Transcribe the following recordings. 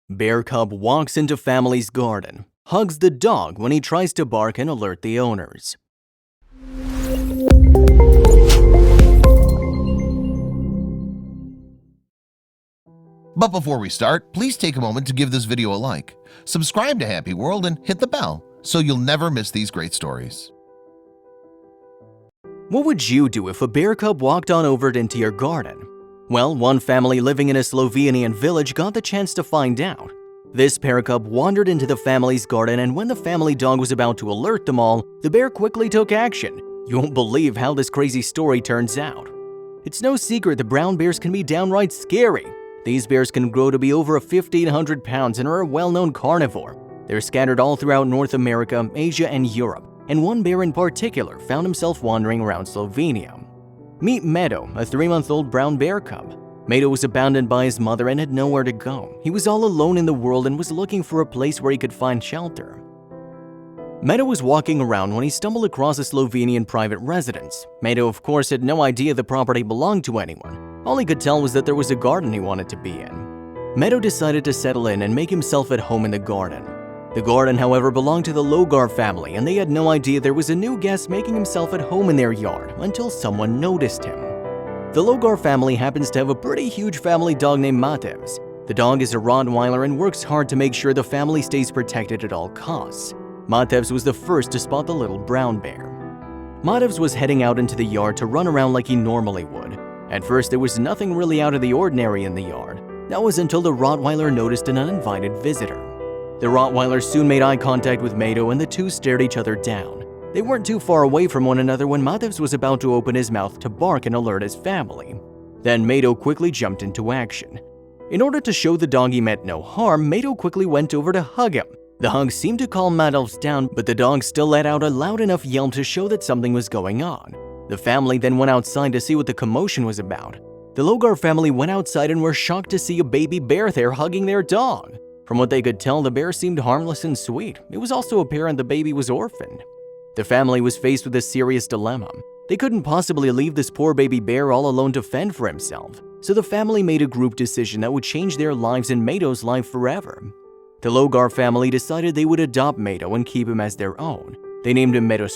Bear cub walks into family's garden, hugs the dog when he tries to bark and alert the owners. But before we start, please take a moment to give this video a like, subscribe to HappyWorld, and hit the bell so you'll never miss these great stories. What would you do if a bear cub walked on over into your garden? Well, one family living in a Slovenian village got the chance to find out. This bear cub wandered into the family's garden, and when the family dog was about to alert them all, the bear quickly took action. You won't believe how this crazy story turns out. It's no secret that brown bears can be downright scary. These bears can grow to be over 1,500 pounds and are a well-known carnivore. They're scattered all throughout North America, Asia, and Europe, and one bear in particular found himself wandering around Slovenia. Meet Meadow, a 3-month-old brown bear cub. Meadow was abandoned by his mother and had nowhere to go. He was all alone in the world and was looking for a place where he could find shelter. Meadow was walking around when he stumbled across a Slovenian private residence. Meadow, of course, had no idea the property belonged to anyone. All he could tell was that there was a garden he wanted to be in. Meadow decided to settle in and make himself at home in the garden. The garden, however, belonged to the Logar family, and they had no idea there was a new guest making himself at home in their yard until someone noticed him. The Logar family happens to have a pretty huge family dog named Matevs. The dog is a Rottweiler and works hard to make sure the family stays protected at all costs. Matevs was the first to spot the little brown bear. Matevs was heading out into the yard to run around like he normally would. At first, there was nothing really out of the ordinary in the yard. That was until the Rottweiler noticed an uninvited visitor. The Rottweiler soon made eye contact with Meadow, and the two stared each other down. They weren't too far away from one another when Matevs was about to open his mouth to bark and alert his family. Then Meadow quickly jumped into action. In order to show the dog he meant no harm, Meadow quickly went over to hug him. The hug seemed to calm Matevs down, but the dog still let out a loud enough yelp to show that something was going on. The family then went outside to see what the commotion was about. The Logar family went outside and were shocked to see a baby bear there hugging their dog. From what they could tell, the bear seemed harmless and sweet. It was also apparent the baby was orphaned. The family was faced with a serious dilemma. They couldn't possibly leave this poor baby bear all alone to fend for himself, so the family made a group decision that would change their lives and Meadow's life forever. The Logar family decided they would adopt Meadow and keep him as their own. They named him Meadow,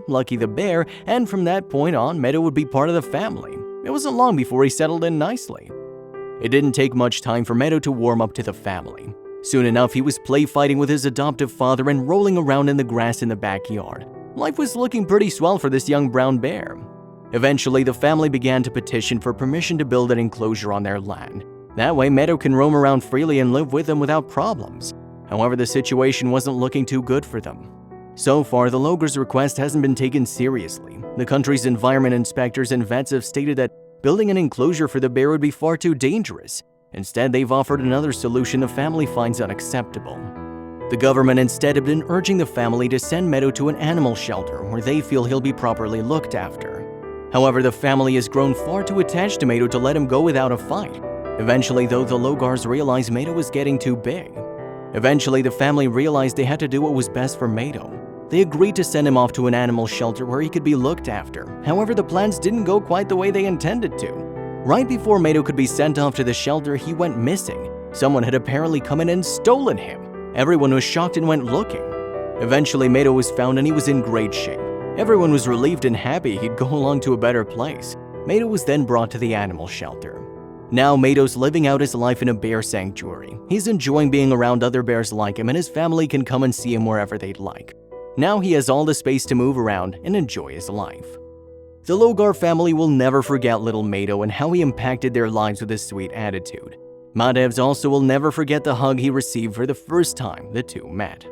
Lucky the bear, and from that point on, Meadow would be part of the family. It wasn't long before he settled in nicely. It didn't take much time for Meadow to warm up to the family. Soon enough, he was play fighting with his adoptive father and rolling around in the grass in the backyard. Life was looking pretty swell for this young brown bear. Eventually, the family began to petition for permission to build an enclosure on their land. That way, Meadow can roam around freely and live with them without problems. However, the situation wasn't looking too good for them. So far, the Logars' request hasn't been taken seriously. The country's environment inspectors and vets have stated that building an enclosure for the bear would be far too dangerous. Instead, they've offered another solution the family finds unacceptable. The government instead have been urging the family to send Meadow to an animal shelter where they feel he'll be properly looked after. However, the family has grown far too attached to Meadow to let him go without a fight. Eventually, though, the Logars realized Meadow was getting too big. Eventually, the family realized they had to do what was best for Meadow. They agreed to send him off to an animal shelter where he could be looked after. However, the plans didn't go quite the way they intended to. Right before Meadow could be sent off to the shelter, he went missing. Someone had apparently come in and stolen him. Everyone was shocked and went looking. Eventually, Meadow was found and he was in great shape. Everyone was relieved and happy he'd go along to a better place. Meadow was then brought to the animal shelter. Now, Meadow's living out his life in a bear sanctuary. He's enjoying being around other bears like him, and his family can come and see him wherever they'd like. Now he has all the space to move around and enjoy his life. The Logar family will never forget little Meadow and how he impacted their lives with his sweet attitude. Matevs also will never forget the hug he received for the first time the two met.